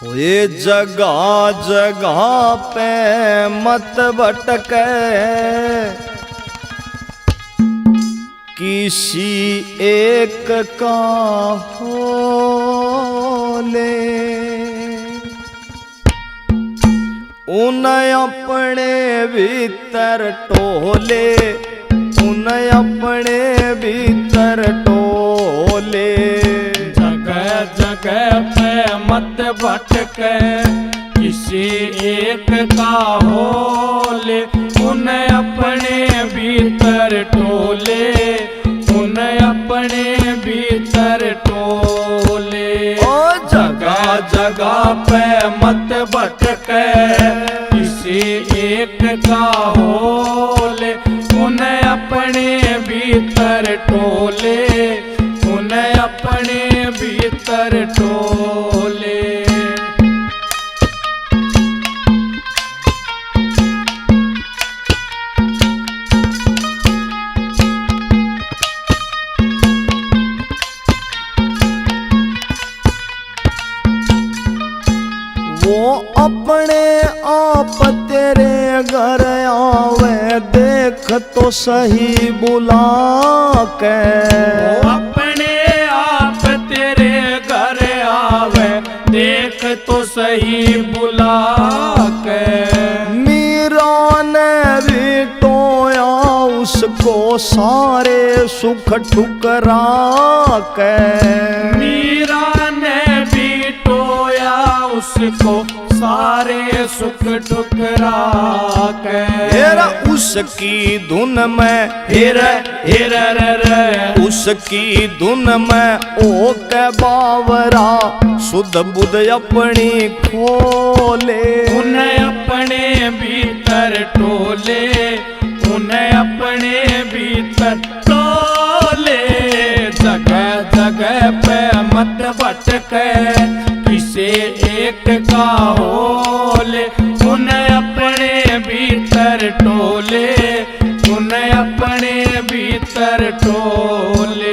ये जगह जगह पे मत भटके, किसी एक का हो ले। उन्हें अपने भीतर टोले, उन्हें अपने भीतर टोले। जगह जगह पे मत भटके, किसी एक का हो ले। उन्हें अपने भीतर टोले, उन्हें अपने भीतर टोले। ओ जगह जगह पे मत भटके, किसी एक का हो ले। उन्हें अपने भीतर टोले, उन्हें अपने भीतर टोले। वो अपने आप तेरे घर आवे, देख तो सही बुला के। वो अपने आप तेरे घर आवे, देख तो सही बुला के। मीरा ने भी टोया उसको सारे सुख ठुकरा के। मीरा ने भी टोया उसको सारे सुख ठुकरा के। हेरा उसकी धुन में, हिर हिर रे, उसकी धुन में ओ के बावरा सुध बुध अपनी खोले। उन्हें अपने भीतर टोले, उन्हें अपने भीतर टोले। जगह जगह पे मत भटके, किसी एक का हो ले। उन्हें अपने भीतर टोले, उन्हें अपने भीतर टोले।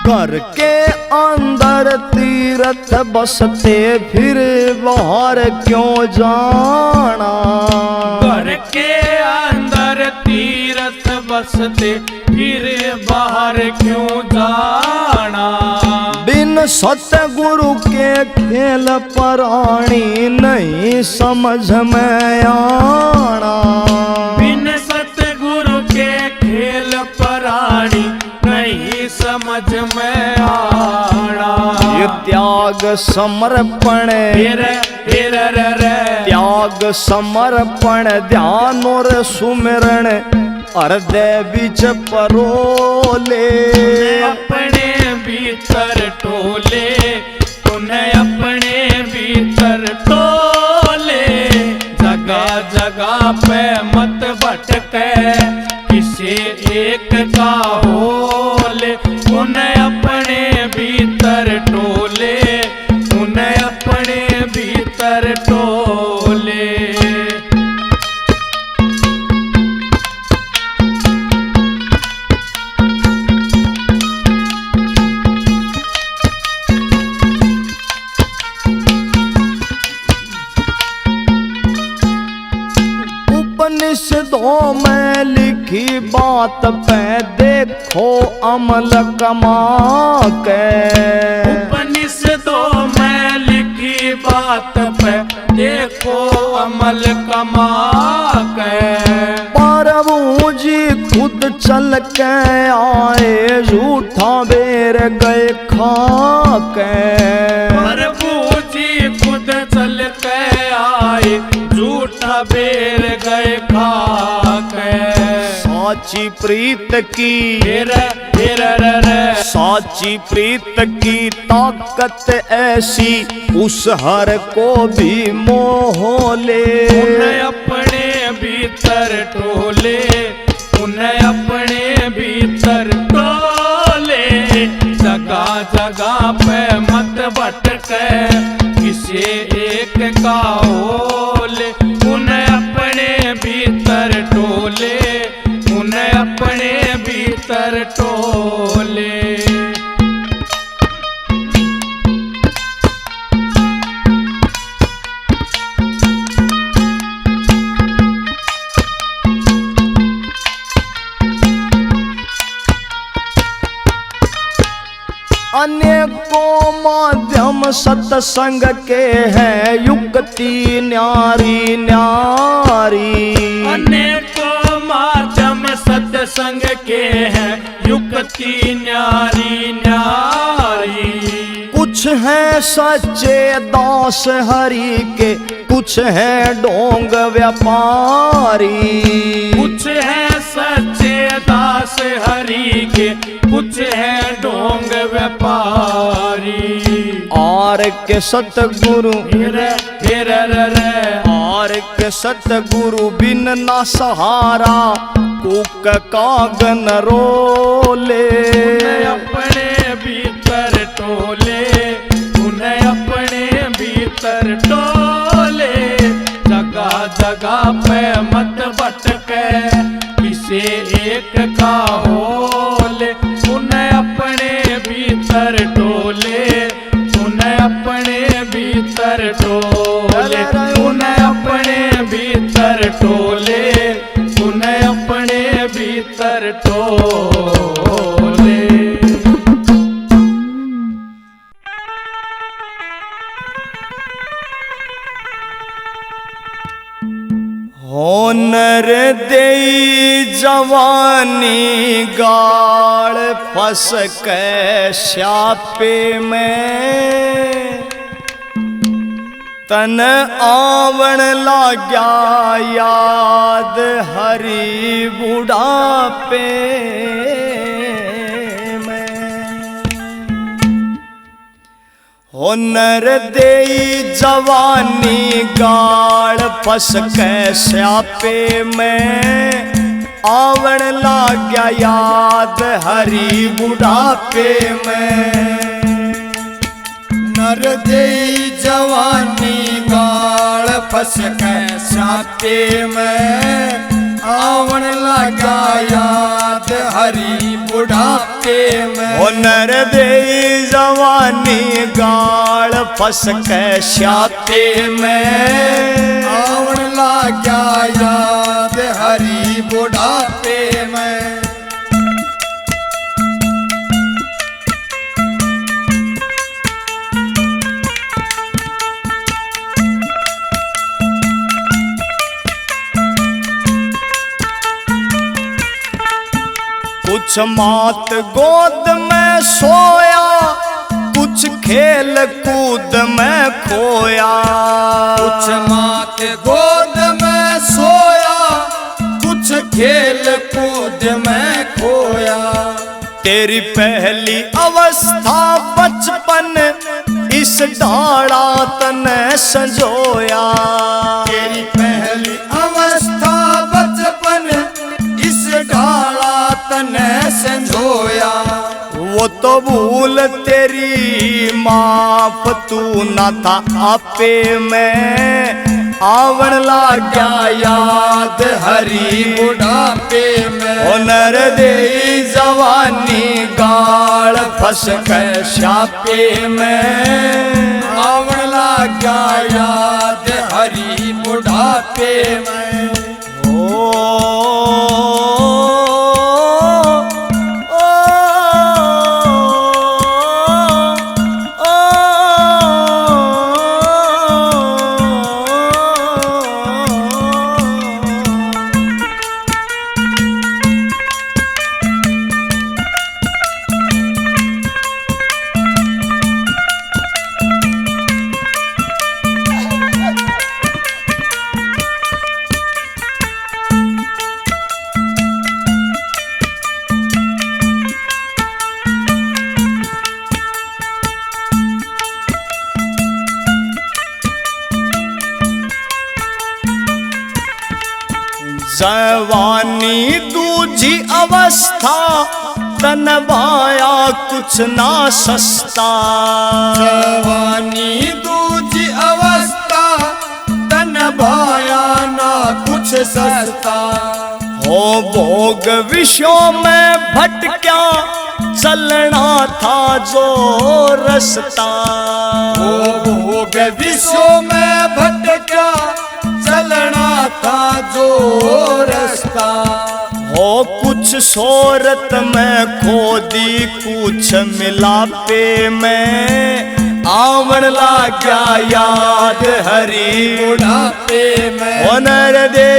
घर के अंदर तीरथ बसते, फिर बाहर क्यों जाना। घर के अंदर तीरथ बसते, फिर बाहर क्यों जाना। बिन सतगुरु के खेल प्राणी नहीं समझ में आना। बिन सतगुरु के खेल प्राणी नहीं समझ में आना। ये त्याग समर्पण, हिर हिर रे, त्याग समर्पण ध्यान और सुमिरण हृदय बीच परोले। अपने भीतर टोले, उन्हें अपने भीतर टोले। जगह जगह पे मत भटके, किसी एक का हो ले। उन्हें अपने भीतर टोले, उन्हें अपने भीतर टोले। उपनिषदों में लिखी बात पे देखो अमल कमा के। उपनिषदों में लिखी बात पे देखो अमल कमा के। प्रभु जी खुद चल के आए, झूठा बेर गए खा के। प्रभु जी खुद चल के आए, झूठा बेर गए खा के। साची प्रीत की, हिर हिर रे, साची प्रीत की ताकत ऐसी उस हर को भी मोह ले। उन्हें अपने भीतर टोले, उन्हें का ओले, उन्हें अपने भीतर टोले, उन्हें अपने भीतर टोले। अनेकों माध्यम सत्संग के हैं युक्ति न्यारी न्यारी। अनेकों माध्यम सत्संग के हैं युक्ति न्यारी न्यारी। कुछ हैं सच्चे दास हरि के, कुछ हैं ढोंग व्यापारी। कुछ हैं सच्चे दास हरि के, कुछ हैं ढोंग व्यापारी। और के सतगुरु और के सतगुरु बिन ना सहारा, कुक कागन रोले। उन्हें अपने भीतर टोले, उन्हें अपने भीतर टोले। जगह जगह पे मत भटके, किसे एक का होले। उन्हें अपने भीतर टोले, उन्हें अपने भीतर टोले, उन्हें अपने भीतर टोले, उन्हें अपने भीतर टोले। होनर देई जवानी गाड़ फंस के स्यापे में, तन आवण लाग्या याद हरी बुढ़ापे में। होनर देई जवानी गाड़ फंस के स्यापे में, आवण लाग्या याद हरी बुढ़ापे में। नर देई जवानी गाड़ फंस के स्यापे में, आवण लगा याद हरी बुढ़ापे में। होनर देई जवानी गाड़ फंस के स्यापे में, आवण लगा याद हरी बुढ़ापे में। कुछ मात गोद में सोया, कुछ खेल कूद में खोया। कुछ मात गोद में सोया, कुछ खेल कूद में खोया। तेरी पहली अवस्था बचपन, इस डाड़ा तने संजोया। तेरी पहली अवस्था बचपन, इस डाला तने संजोया। वो तो भूल तेरी माफ तू न था आपे में, आवण लाग्या याद हरी बुढ़ापे में। होनर देई जवानी गाड़ फंस के स्यापे में, आवण लाग्या याद हरी बुढ़ापे में। जवानी दूजी अवस्था, तन बाया कुछ ना सस्ता। जवानी दूजी अवस्था, से सस्ता। हो भोग विषयों में भटक्या चलना था जो रास्ता। हो भोग विषयों में भटका चलना था जो रास्ता। हो कुछ शोहरत में खो दी कुछ मिलापे में आवन लाग्या याद हरी बुढ़ापे में। होनर दे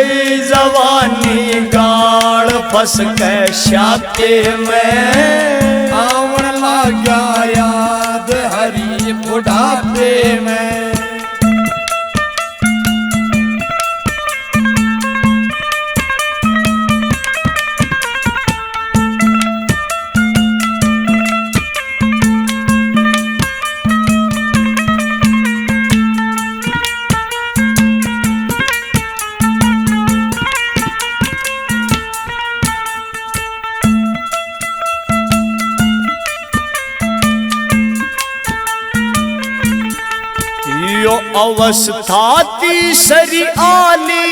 जवानी गाड़ फंस के श्यापे में आवन लाग्या याद हरी बुढ़ापे में। यो अवस्था तीसरी आली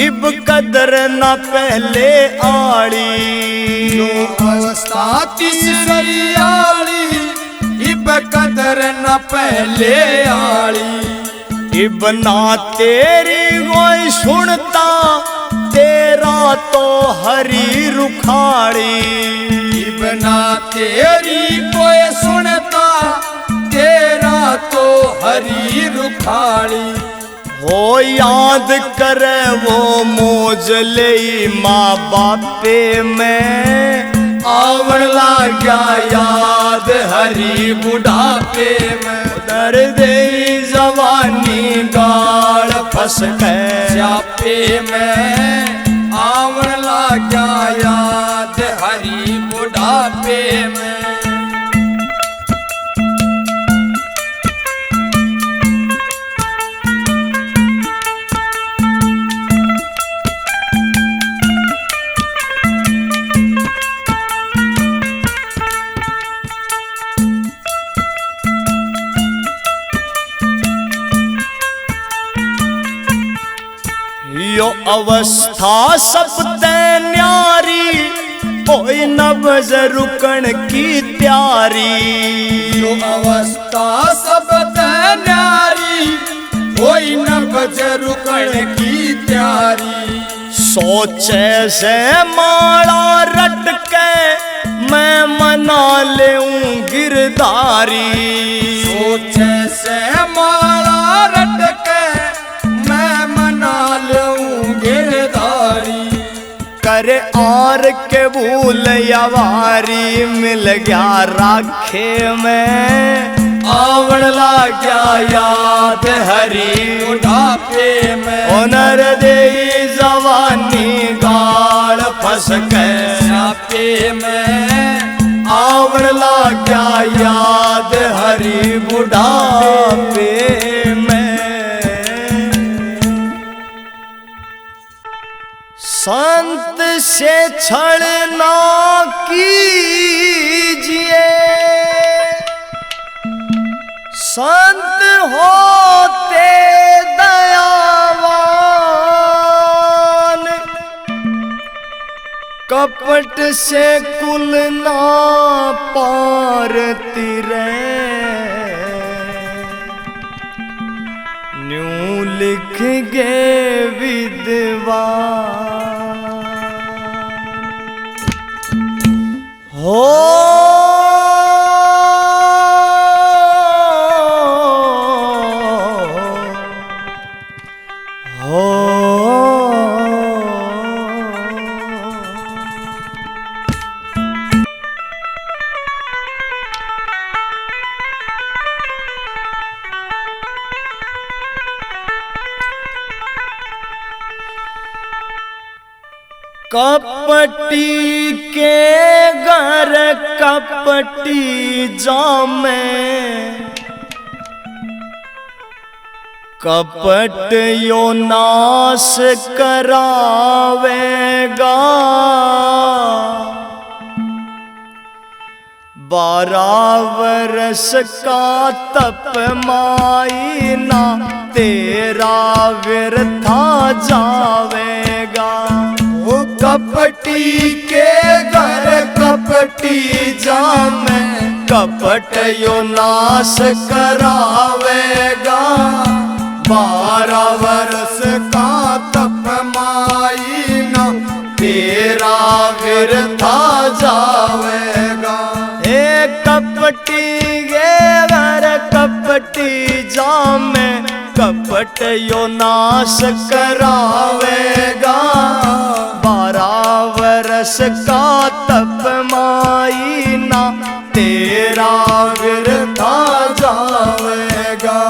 इब कदर न पहले आड़ी। जो अवस्था तीसरी आली इब कदर न पहले आली। इब ना तेरी कोई सुनता तेरा तो हरी रुखाड़ी। इब ना तेरी कोई सुनता तेरा तो हरी रुखाड़ी। हो याद करे वो मौज ले माँ बापे में आवन लाग्या याद हरी बुढ़ापे में। दर्द जवानी गाड़ फंस गए श्यापे में आवन लाग्या याद हरी बुढ़ापे में। यो अवस्था सब ते न्यारी ओए नब्ज रुकन की त्यारी। यो अवस्था सब न्यारी कोई न बज रुकन की त्यारी। सोचे से माला रट के मैं मना लेऊं गिरधारी। सोचे से माला रट के मैं मना लूं गिरधारी। करे और के भूल यवारी मिल गया राखे में आवन लाग्या याद हरी बुढ़ापे में। होनर दे जवानी गाड़ फंस गए श्यापे में आवन लाग्या याद हरी बुढ़ापे में। संत से छलना कीजिए संत होते दयावान। कपट से कुल ना पारती रे न्यू लिख गे विद्वान। हो कपटी के घर कपटी जामे कपट यो नाश करावेगा। 12 वर्ष का तप माई ना तेरा व्यर्था जावेगा। ओ कपटी के घर कपटी जामे, कपट यो नाश करावेगा। 12 वर्ष का तप माई ना तेरा व्यर्था जावेगा। ए कपटी गे घर कपटी जामे, कपट यो नाश करावेगा। 12 वर्ष का तप माई ना तेरा व्यर्था जावेगा।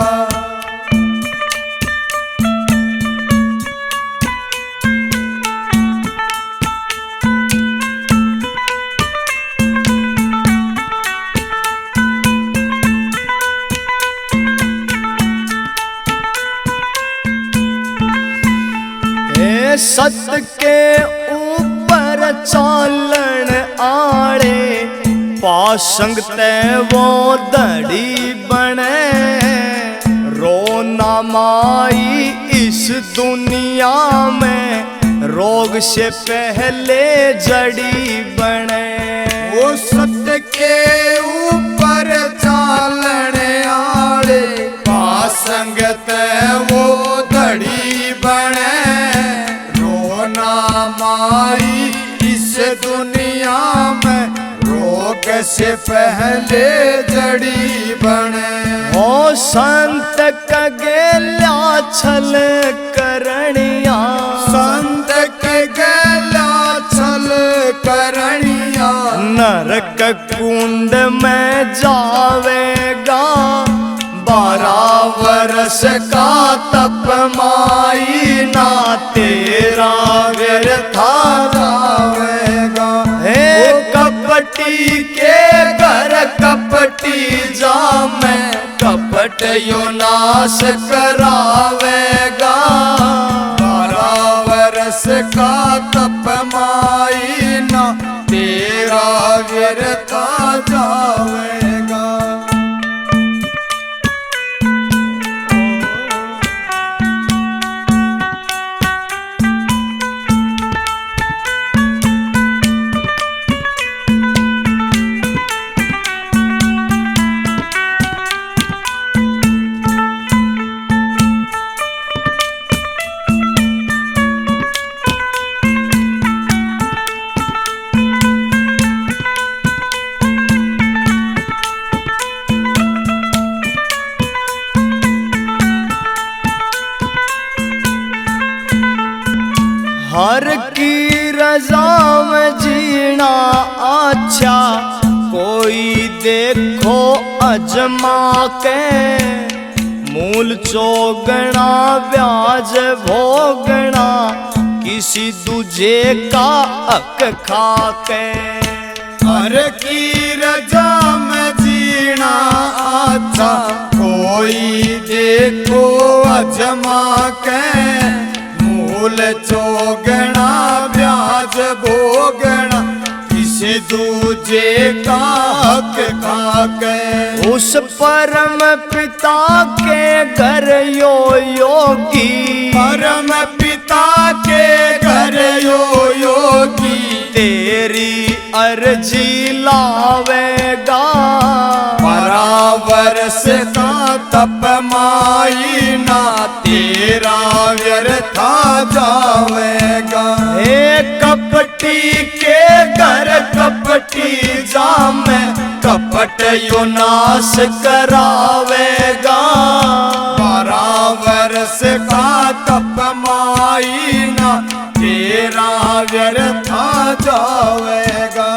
सत के ऊपर चालन आड़े, पासंग ते वो दड़ी बने। रोना माई इस दुनिया में, रोग से पहले जड़ी बने। वो सत्य के ऊपर चालन आड़े, पासंगत वो दड़ी बने। रोना माई इस दुनिया में, रोग से पहले जड़ी बने। ओ संत कगेल्या छल करनिया, संत के गला छल करनिया। नरक कुंड में जावेगा। 12 वर्ष का तप माई ना तेरा व्यर्था जावेगा। हे कपटी के घर कपटी जामे, कपट यो नाश करावेगा। 12 वर्ष का तप माई ना तेरा व्यर्था जावेगा। हर की रजा में जीना अच्छा, कोई देखो अजमा के। मूल चोगना ब्याज भोगना, किसी दूजे का हक खाके। हर की रजा में जीना अच्छा, कोई देखो अजमा के। मूल चोगना ब्याज भोगना, किसी दूजे का हक खाके। उस परम पिता के घर यो योगी, परम पिता के घर यो योगी। तेरी अर्जी लावेगा। 12 वर्ष का तप माई ना तेरा व्यर्था जावेगा। हे कपटी के घर कपटी जामे, कपट यो नाश करावेगा। 12 वर्ष का तप माई ना तेरा व्यर्था जावेगा।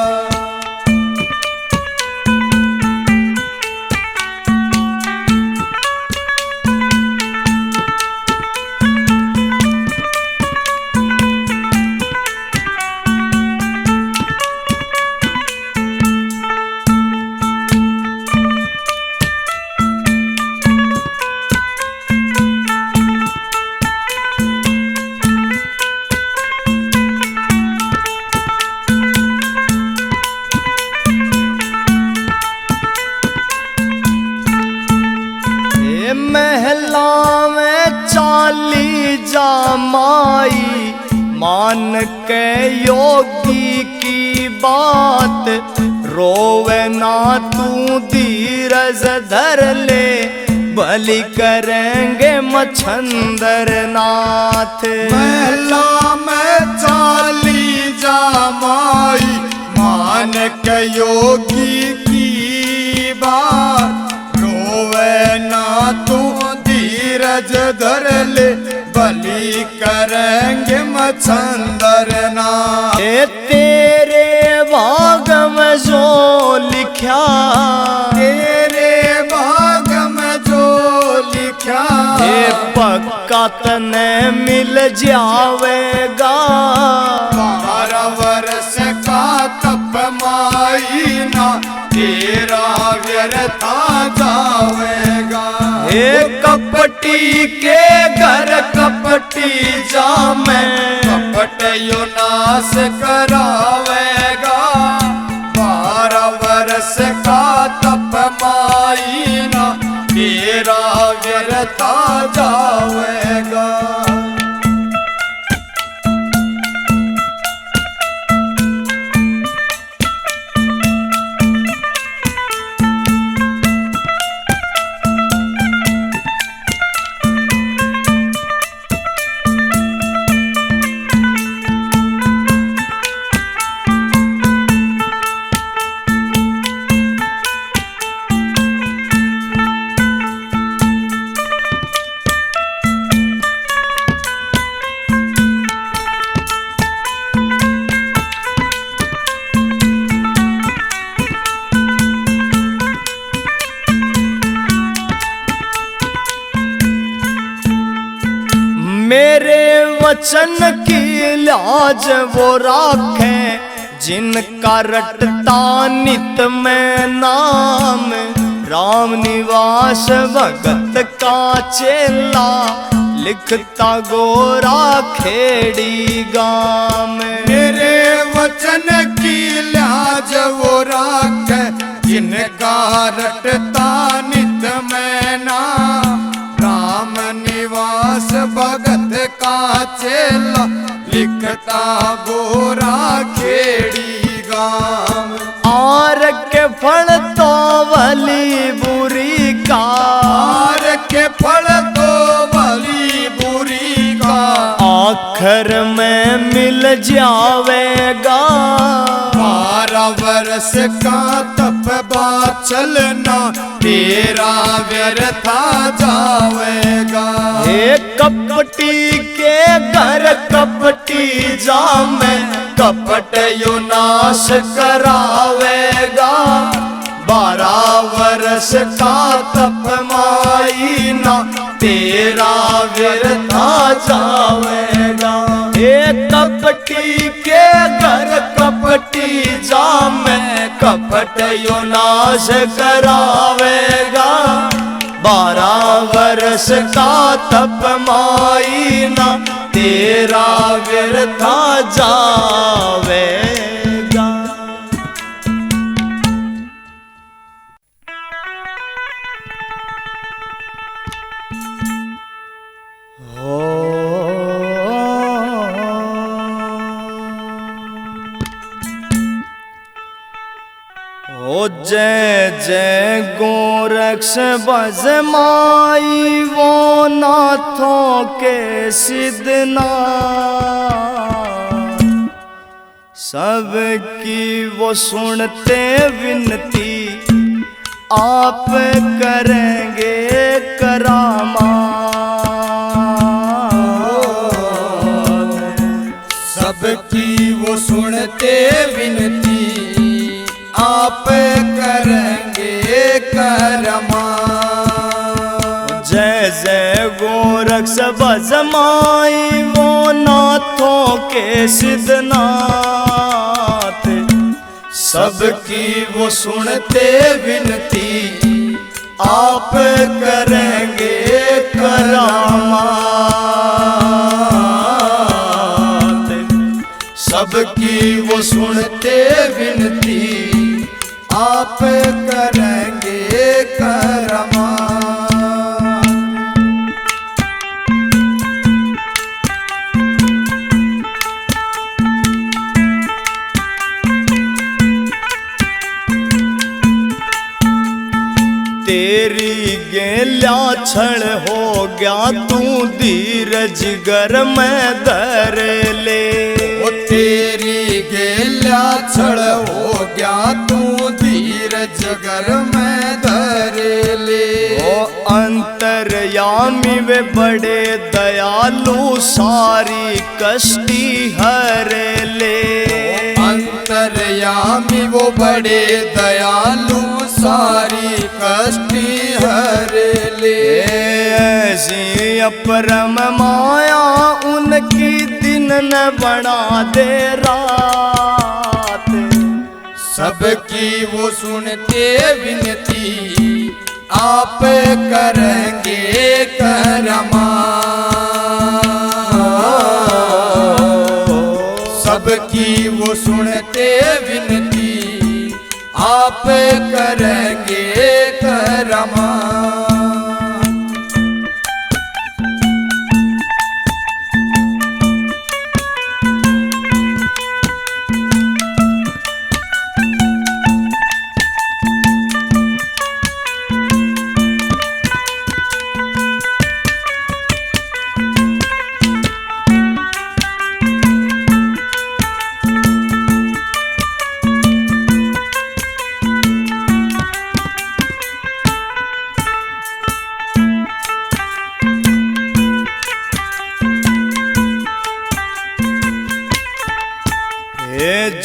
जामाई, मान के योगी की बात, रोवे ना तू धीरज धर ले, बलि करेंगे मच्छंदर नाथ। महला में चाली जामाई, मान के योगी की बात, रोवे ना तू धीरज धर ले, बलि करेंगे मच्छंदर नाथ। तेरे भाग में जो लिखा, तेरे भाग में जो लिखा, ये पक्का तने मिल जावेगा। 12 वर्ष का तप माई ना, तेरा व्यर्था जावेगा। हे कपटी के घर कपटी जामे, कपट यो नाश करावेगा। 12 वर्ष का तप माई ना, तेरा व्यर्था जावेगा। मेरे वचन की लाज वो राखे, जिनका रटता नित में नाम। राम निवास भगत का चेला, लिखता गोरा खेड़ी गाम। मेरे वचन की लाज वो राखे, जिनका रटता नित में नाम। राम निवास भगत का चेला, लिखता गोरा खेड़ी गाम। आर के फल तो भली बुरी का, आर के फल तो भली बुरी का, आखिर में मिल जावेगा। 12 वर्ष का तप बा चलना, तेरा व्यर्था जावेगा। हे कपटी के घर कपटी जामे, कपट यो नाश करावेगा। 12 वर्ष का तप माई ना, तेरा व्यर्था जावेगा। हे कपटी के घर कपटी जामे, कपट यो नाश करावेगा। 12 वर्ष का तप माई ना, तेरा व्यर्था जावेगा। ओ जय जय गोरक्ष बजमाई, वो नाथों के सिद्धनाथ। सबकी वो सुनते विनती, आप करेंगे करामात। सबकी वो सुनते विनती, आप करेंगे करमा। जय जय गोरक्ष बजमाई, वो नाथों के सिद्धनाथ। सबकी वो सुनते विनती, आप करेंगे करामात। सबकी वो सुनते विनती, आप करेंगे करामात। तेरी गेल्या छड़ हो गया तू धीरज घर में धर ले। ओ तेरी गेल्या छड़ हो गया तू धीरज घर में धर ले। ओ अंतर्यामी वे बड़े दयालु सारी कष्टी हर ले। अंतर्यामी वो बड़े दयालु सारी कष्टी हर ले। ऐसी अपरम माया उनकी दिन न बना दे रात। सबकी वो सुनते विनती आप करेंगे करमा। सबकी वो सुनते विनती आप करेंगे करमा।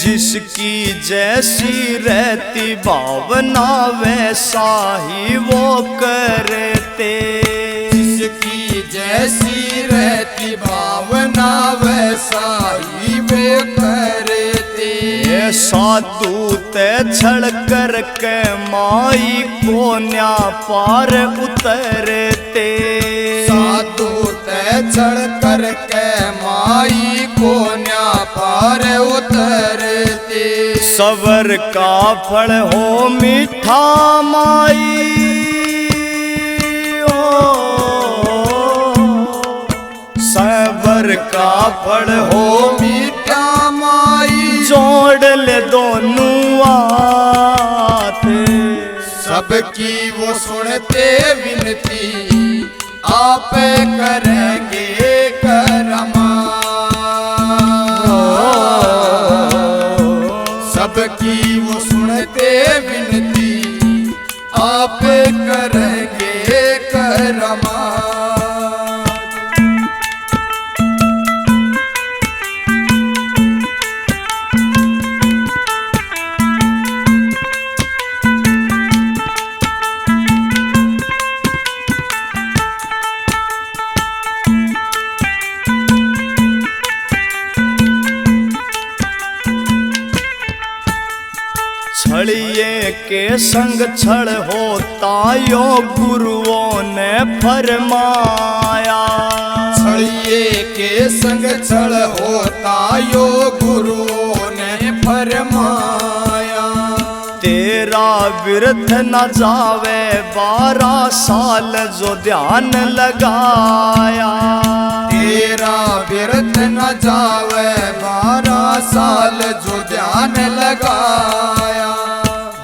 जिसकी जैसी रहती भावना वैसा ही वो करते। जिसकी जैसी रहती भावना वैसा ही वे करते। ये साधु ते छड़ कर के माई को न्या पार उतरते। साधु ते छड़ कर के माई को न्या पार उतरते। सबर का फल हो मीठा माई ओ। सबर का फल हो मीठा माई जोड़ ले दोनों हाथ। सबकी वो सुनते विनती आप करेंगे करमा। सबकी वो सुनते विनती आप करेंगे करमा। छड़िए के संग छड़ होता यो गुरुओं ने फरमाया। छड़िए के संग छड़ होता यो गुरुओं ने फरमाया। तेरा विरथ न जावे 12 साल जो ध्यान लगाया। तेरा व्यर्थ न जावे 12 साल जो ध्यान लगाया।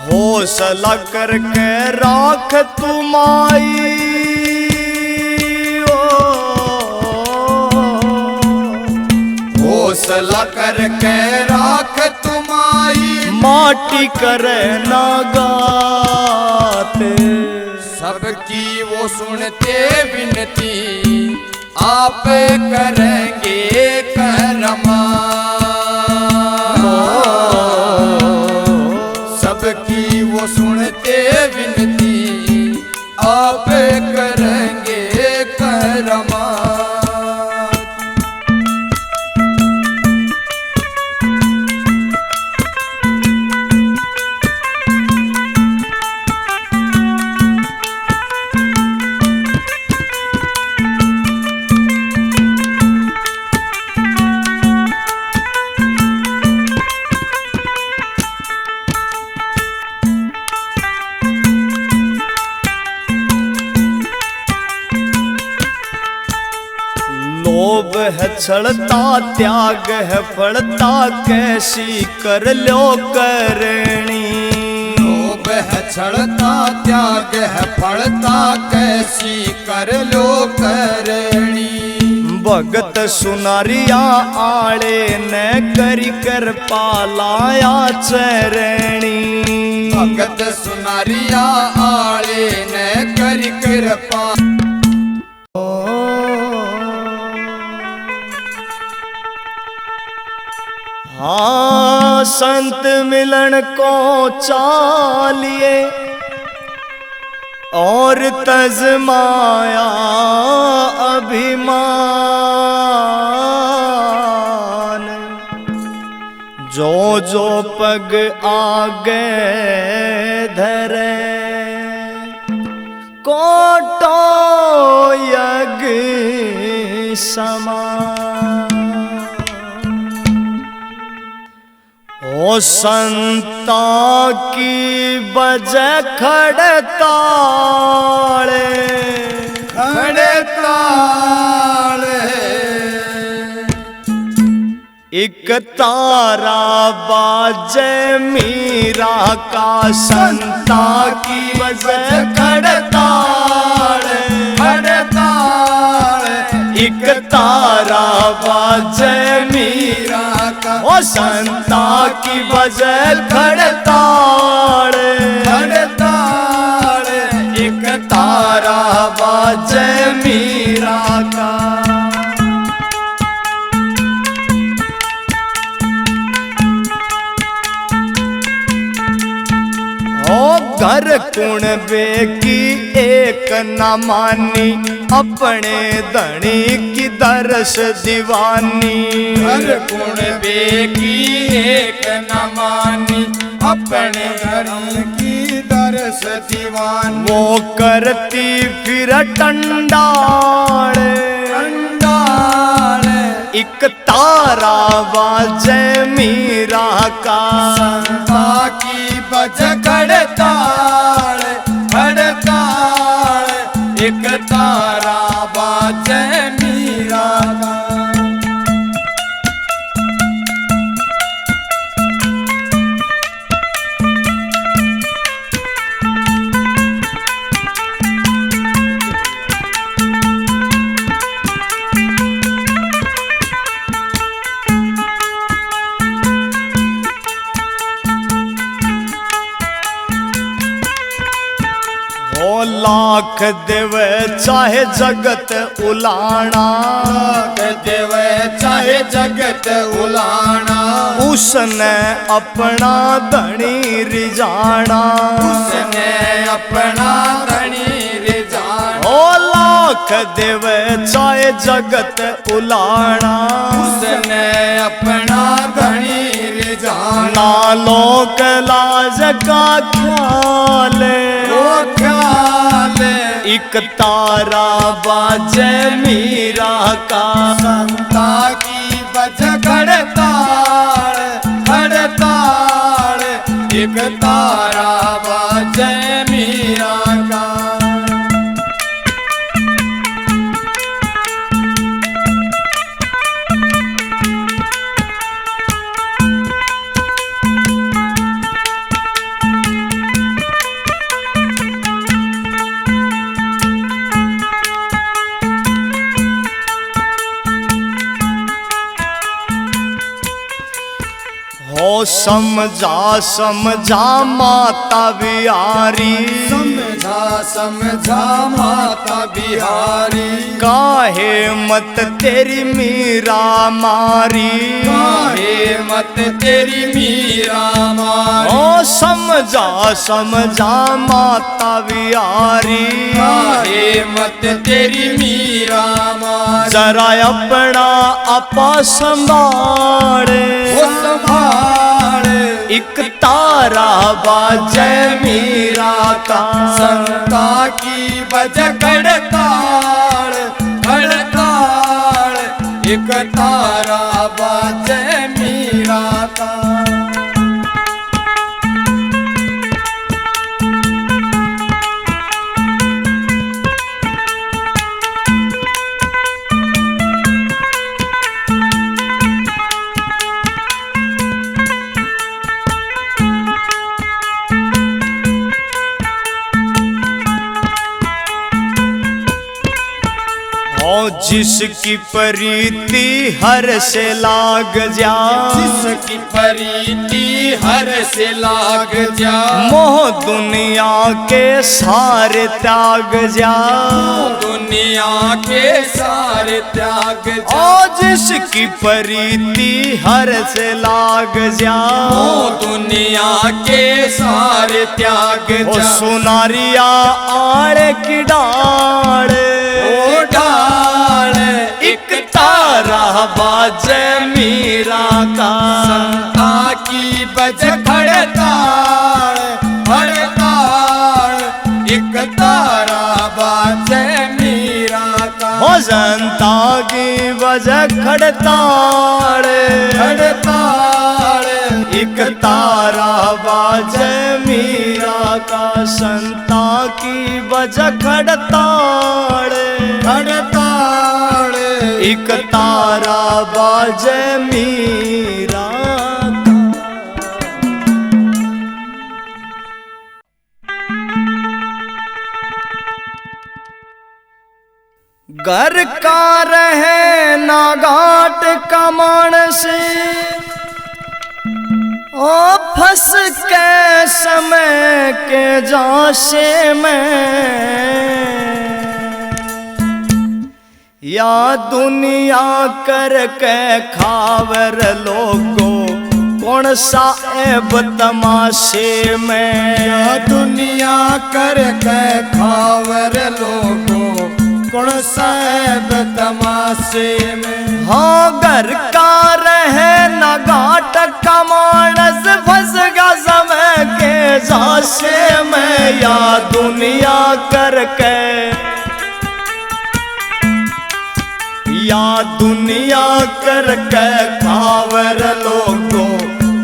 हौसला करके राख तुमाई हौसला करके राख तुमाई माटी करे ना गाते। सबकी वो सुनते विनती आप करेंगे करमा। सबकी वो सुनते विनती आप करेंगे करमा। लोभ है छड़ता त्याग है फलता कैसी कर लो करनी। लोभ है छड़ता त्याग है फलता कैसी कर लो करणी। भगत सुनारिया आले ने करी कर पालाया चरणी। भगत सुनारिया आले ने करी कृपा। हाँ संत मिलन को चालिए और तजमाया अभिमान। जो जो पग आगे धरे कोटो यज्ञ समान। ओ संता की बजे खड़ताले खड़ताले। एक तारा बाजे मीरा का संता की बजे खड़ताले खड़ताले। एक तारा बाजे मीरा ओ संता की बजे खड़ताले खड़ताले। एक तारा बाजे मीरा का। ओ घर कुणबे की एक न मानी अपने धनी की दरस दीवानी। घर कुणबे की एक न मानी अपने घर की दरस दीवानी। वो करती फिर टंडाले टंडाले। एक तारा बाजे मीरा का संता की बज खड़ताले खड़ताले। एक तारा बाजे मीरा का। ओ लाख देवे चाहे जगत उलाना। देवे चाहे जगत उलाना। उसने अपना धनी रिजाना। उसने अपना धनी रिजाना। ओ लाख देवे चाहे जगत उलाना। उसने अपना धनी रिजाना। ना लोक लाज का ख्याल एक तारा बाजे मीरा का। संता की बज खड़ताल खड़ताल। एक तारा बाजे मीरा का। हो समझा समझा माता बिहारी। समझा समझा माता बिहारी। काहे मत तेरी मीरा मारी। काहे मत तेरी मीरा मारी। ओ समझा समझा माता बिहारी। काहे मत तेरी मीरा मारी। जरा अपना आपा संभाले संभाले। एक तारा बाजे मीरा का। संता की बज खड़ताल खड़ताल। एक तारा बाजे मीरा का। जिसकी प्रीति हर से लाग जा, जिसकी प्रीति हर से लाग जा, मोह दुनिया के सारे त्याग जा, दुनिया के सारे त्याग जा। ओ जिसकी प्रीति हर से लाग जा, ओ दुनिया के सारे त्याग ओ जा। सुनारिया आड़ की डाड़, ओ डाल एक तारा बाजे मीरा का, संता की बज खड़ताड़ हड़ताड़, एक तारा बाजे मीरा का। हो जनता की वजह खड़ताड़ हड़ताड़ एक तारा बाजे मीरा का, संता की वजह खड़ताड़ हड़ताड़ एक तारा बाजे मीरा का। घर का रहे ना घाट का मानस, ओ फंस के समय के जाशे में, या दुनिया करके खावर लोगो कौन सा ऐब तमाशे में। या दुनिया करके खावर लोगो कौन सा ऐब तमाशे में। हाँ घर का रहे न घाट का मानस, फंस गया समय के जाशे में, या दुनिया करके, या दुनिया करके खावर लोगो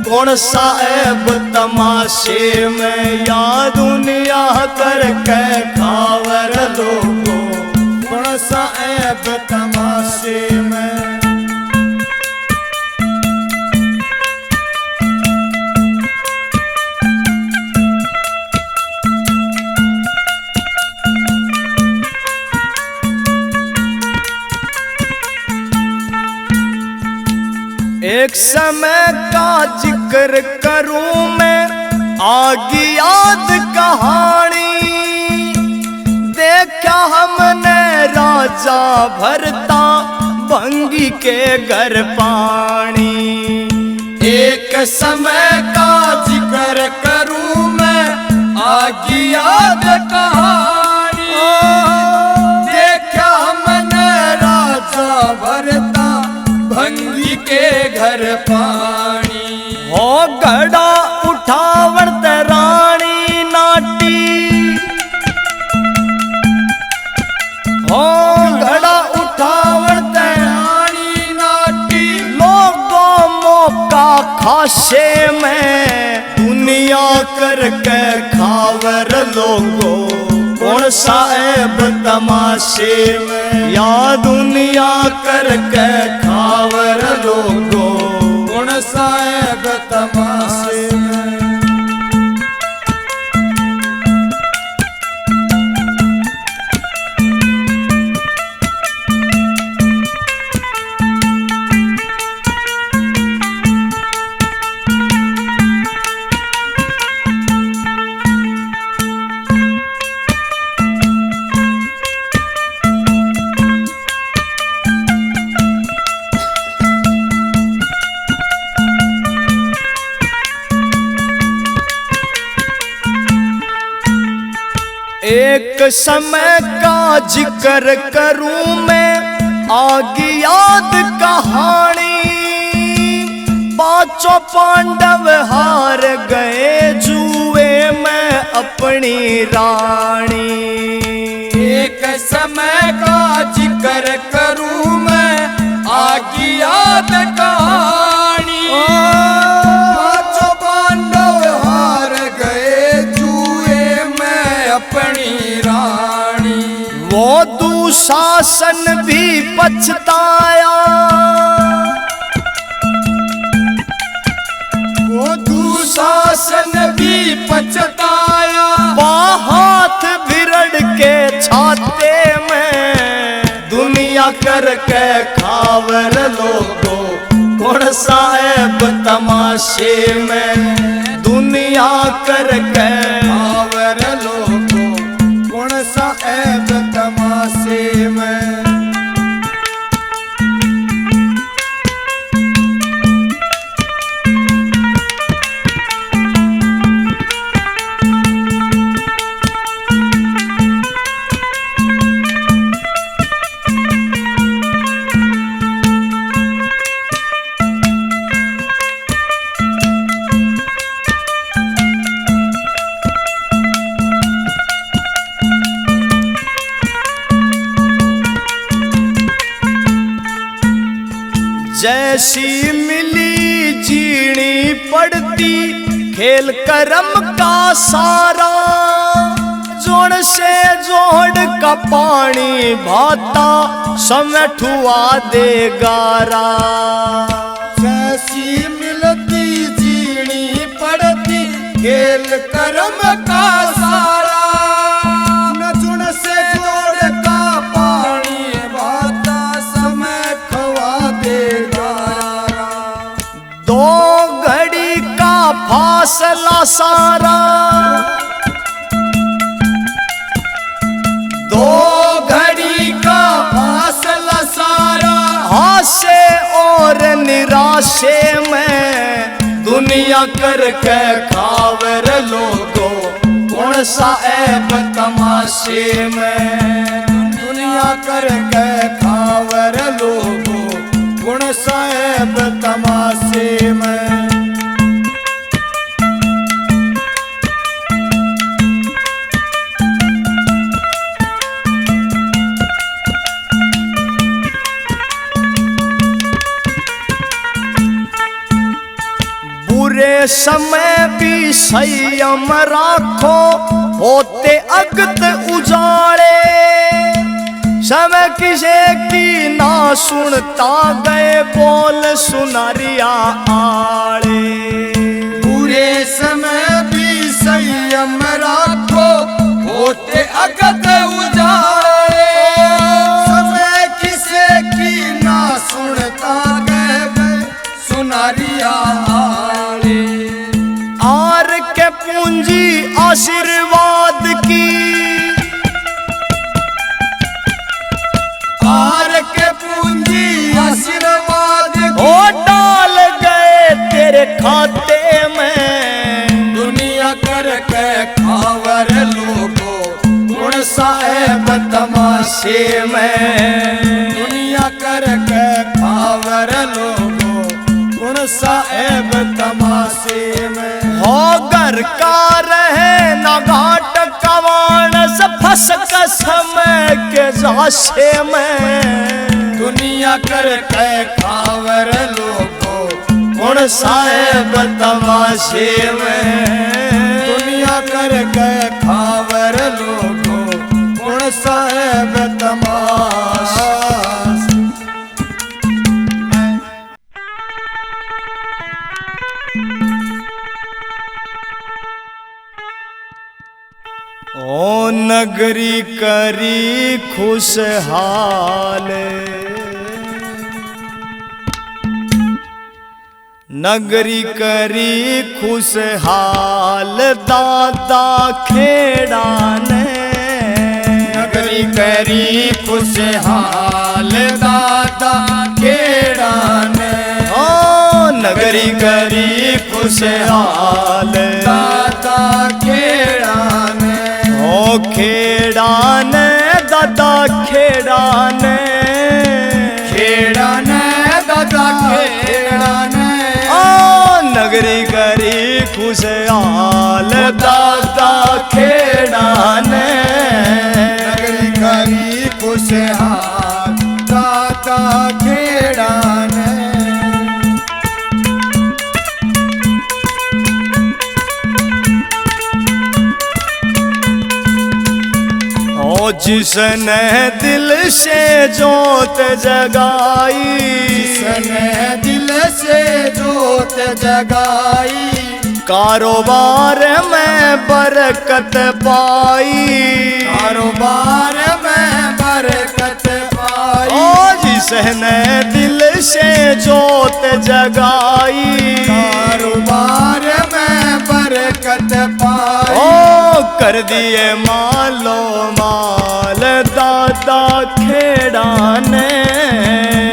कौन सा ऐब तमाशे में, या दुनिया करके खावर लोगो कौन सा ऐब तमाशे में। एक समय का जिक्र करूं मैं, आगी याद कहानी, देखा हमने राजा भरता भंगी के घर पानी। एक समय का जिक्र करूं मैं, आगी याद कहानी, देखा हमने राजा भरता भंगी के घर पानी। हो घड़ा उठावर रानी नाटी, हो घड़ा उठावर रानी नाटी, लोगों मौका खाशे में, दुनिया करके खावर लोगो कौन सा ऐब तमाशे में, या दुनिया करके खावर लोगो कौन सा ऐब तमाशे में। एक समय का जिक्र करूं मैं, आगे याद कहानी, पांचों पांडव हार गए जुए में अपनी रानी। एक समय का जिक्र करूं मैं, आगे याद कहानी, पांचों पांडव हार गए जुए में अपनी रानी। वो दुशासन भी पछताया, वो दुशासन भी पछताया, हाथ भिरड़ के छाते में, दुनिया करके खावर लोगो कौन साहेब तमाशे में दुनिया करके खावर लोगो कौन साहेब तमाशे में। जैसी मिली जीनी पड़ती खेल करम का सारा जोड़ से जोड़ का पानी भाता समेठुआ दे गारा। जैसी मिलती जीनी पड़ती खेल करम का सारा न चुन से जोड़ का पानी भाता समय खवा देगा। दो घड़ी का फासला सारा दो घड़ी का फासला सारा हासे और निराशे में दुनिया करके खावर लोगो कौन सा ऐब तमाशे में। दुनिया करके खावर लोगो कौन सा ऐब तमाशे में। बुरे समय भी संयम राखो होते अगत उजाड़े समय किसे की ना सुनता गए बोल सुनारिया आड़े। बुरे समय भी संयम राखो होते अगत उजाड़े समय किसे की ना सुनता गए सुनारिया आड़े। आर के पूंजी आशीर्वाद की आर के पूंजी आशीर्वाद हो डाल गए तेरे खाते में। दुनिया करके खावर लोगो कौन सा ऐब तमाशे में। दुनिया करके खावर लोगो कौन सा ऐब तमाशे में। हो घर का रहे न घाट कवाण से फंस का समय के जाशे में। दुनिया करके खावर लोगो कौन सा ऐब तमाशे में। दुनिया करके खावर लोगो कौन सा ऐब तमाशे। ओ नगरी करी खुशहाल नगरी करी खुशहाल दादा खेड़ा ने। नगरी करी खुशहाल दादा खेड़ा ने। ओ नगरी करी खुशहाल दादा खेड़ा ने। ओ खेड़ा ने दादा खेड़ा ने। खेड़ा ने दादा खेड़ा ने। ओ नगरी करी खुशहाल दादा खेड़ा ने। नगरी करी खुशहाल दादा खेड़ा ने। ओ जिसने दिल से जोत जगाई जिसने दिल से जोत जगाई कारोबार में बरकत पाई। कारोबार में बरकत पाई। पाई। ओ जिसने दिल से जोत जगाई, कारोबार में बरकत पाई। ओ कर दिए मालो माल दादा खेड़ा ने,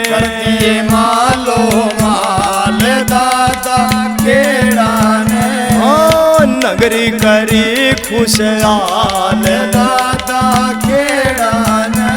कर दिए मालो माल दादा खेड़ा ने। ओ नगरी करी खुशहाल दादा खेड़ा ने।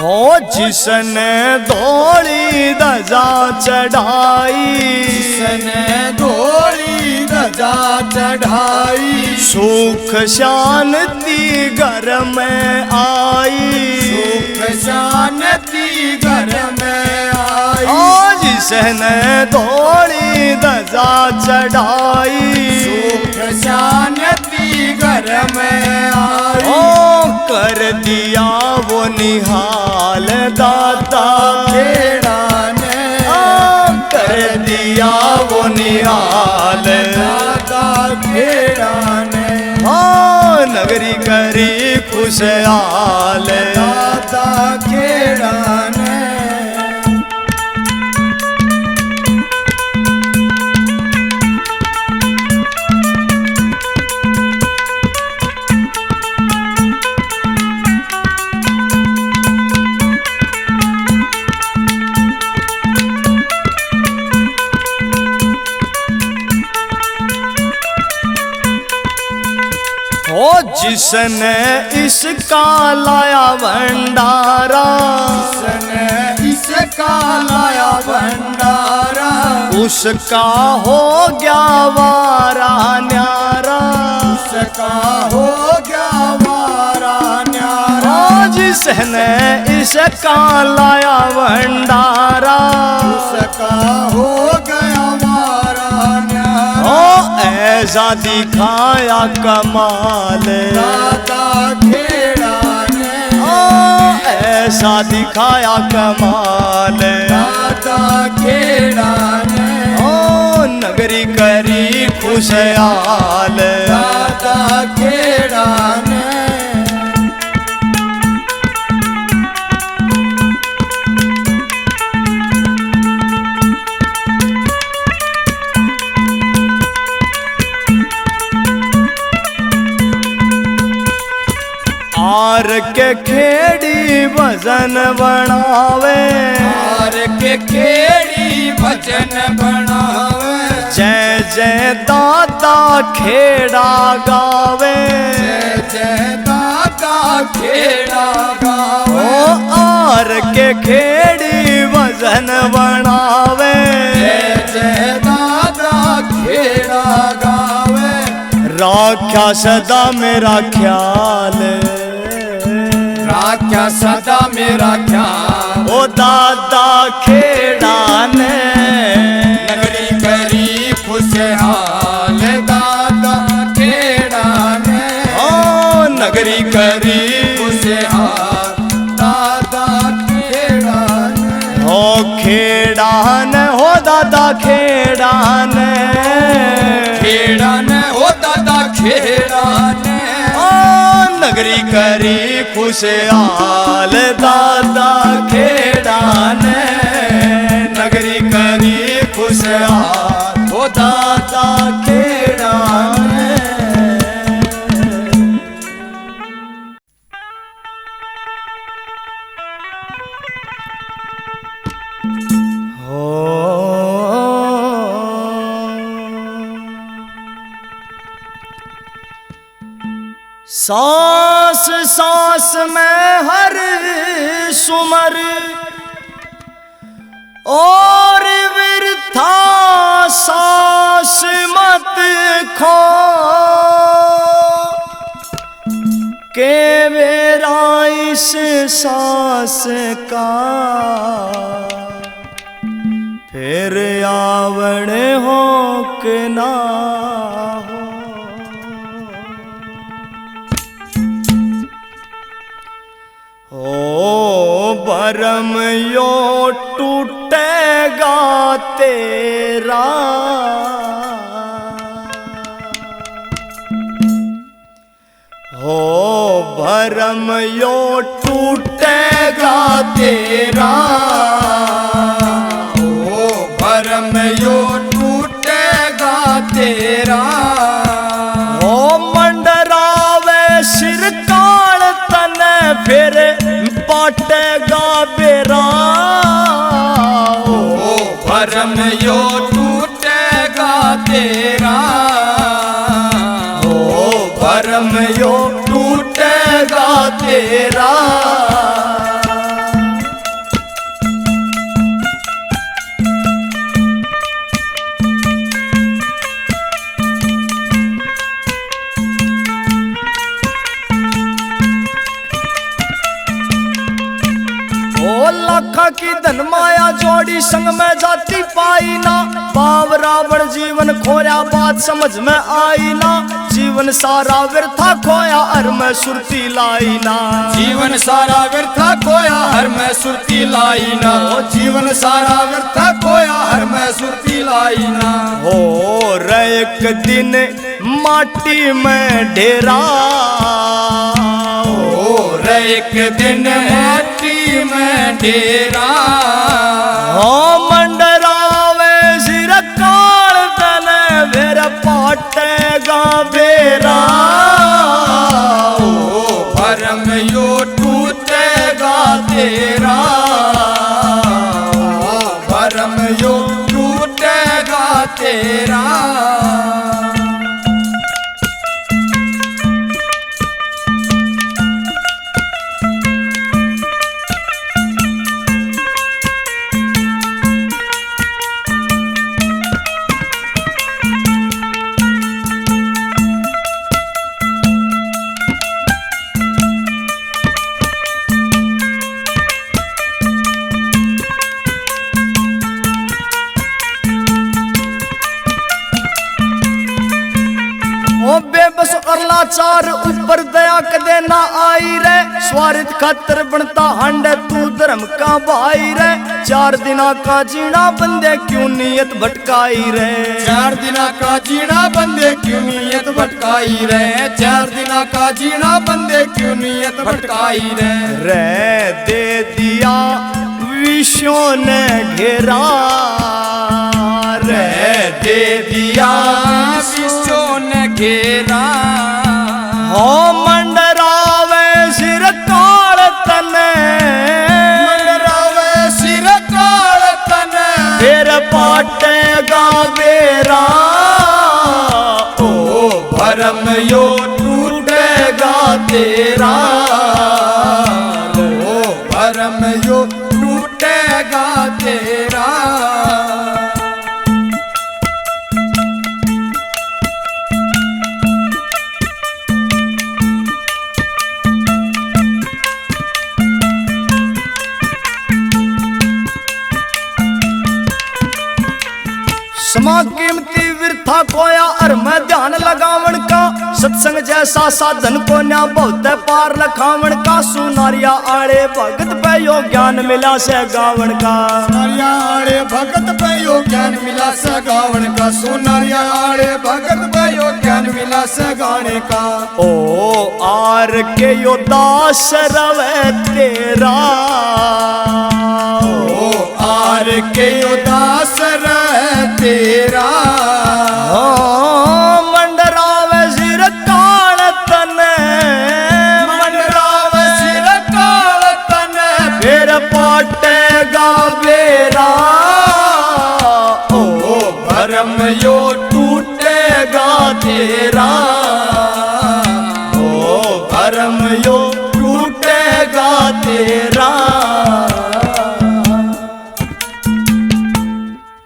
ओ जिसने धोली ध्वजा चढ़ाई, जिसने धोली ध्वजा चढ़ाई। सुख शांति घर में आई, सुख शांति घर में आई। ओ जिसने धोली ध्वजा चढ़ाई, सुख शांति घर में आई। ओ कर दिया वो निहाल दादा खेड़ा ने। कर दिया वो निहाल दादा खेड़ा ने। ओ नगरी करी खुशहाल दादा खेड़ा ने। ओ जिसने इसका लाया भंडारा, जिसने इसका लाया भंडारा। उसका हो गया वारा न्यारा, उसका हो गया वारा न्यारा। ओ जिसने इसका लाया भंडारा, उसका हो गया वारा न्यारा। ओ ऐसा दिखाया कमाल दादा खेड़ा ने। ओ ऐसा दिखाया कमाल दादा खेड़ा ने। ओ नगरी करी खुशहाल दादा खेड़ा ने। आर के खेड़ी भजन बनावे, आर के खेड़ी भजन बनावे। जय जय दादा खेड़ा गावे, जय जय दादा खेड़ा गावे। ओ आर के खेड़ी भजन बनावे, जय जय दादा खेड़ा गावे। राख्या सदा मेरा ख्याल, राख्या सदा मेरा ख्याल। ओ दादा खेड़ा ने। नगरी करी खुशहाल दादा खेड़ा ने। ओ नगरी करी खुशहाल दादा खेड़ा ने। हो खेड़ा ने, हो दादा खेड़ा ने। खेड़ा ने हो दादा खेड़ा ने। ओ नगरी करी खुशहाल दादा खेड़ा ने। नगरी करी खुशहाल हो दादा खेड़ा ने। सांस सांस में हर सुमर और वृथा सांस मत खो के मेरा इस सांस का फिर आवण हो के ना हो भरम यो टूटेगा तेरा हो भरम यो टूटेगा तेरा ओ भरम यो टूटेगा तेरा हो मंडरावे सिर काल तने फिर पाटेगा बेरा ओ भरम यो टूटेगा तेरा हो भरम यो टूटेगा तेरा लाखा की धन माया जोड़ी संग में जाती पाई ना पाव रावण जीवन खोया बात समझ में आई ना जीवन सारा व्यर्था खोया हर में सुरती लाई ना जीवन सारा व्यर्था खोया हर में सुरती लाई ना जीवन सारा व्यर्था खोया हर में सुरती लाई ना हो रे एक दिन माटी में ढेरा हो रे एक दिन माटी में डेरा हो मंडरावे सिर काल तने फिर पाटेगा बेरा ओ भरम यो टूटेगा तेरा ओ भरम यो टूटेगा तेरा बेबस और लाचार ऊपर दया कदे ना आई रे स्वार्थ खातर बनता हंड तू धर्म का भाई रे 4 दिना का जीना बंदे क्यों नियत भटकाई रे 4 दिना का जीना बंदे क्यों नियत भटकाई रे 4 दिना का जीना बंदे क्यों नियत भटकाई रे दे दिया विषयों ने घेरा रे दे दिया विषयों ने घेरा हो मंडरावे सिर काल तने मंडरावे सिर काल तने फिर पाटेगा बेरा ओ भरम यो टूटेगा तेरा ओ भरम यो टूटेगा तेरा समा कीमती विरथा खोया और मैं ध्यान लगावण का सत्संग जैसा साधन को न्या बहुत पार लखावण का सुनारिया आड़े भगत पे यो ज्ञान मिला से गावण का सुनारिया आड़े भगत पे यो ज्ञान मिला से गावण का सुनारिया आड़े भगत पे यो ज्ञान मिला से गाने का ओ आर के यो दास रवे तेरा ओ आर के यो दास रहे तेरा मंडरावे सिर काल तने मंडरावे सिर काल तने फिर पाटेगा बेरा ओ भरम यो टूटेगा तेरा ओ भरम यो टूटेगा तेरा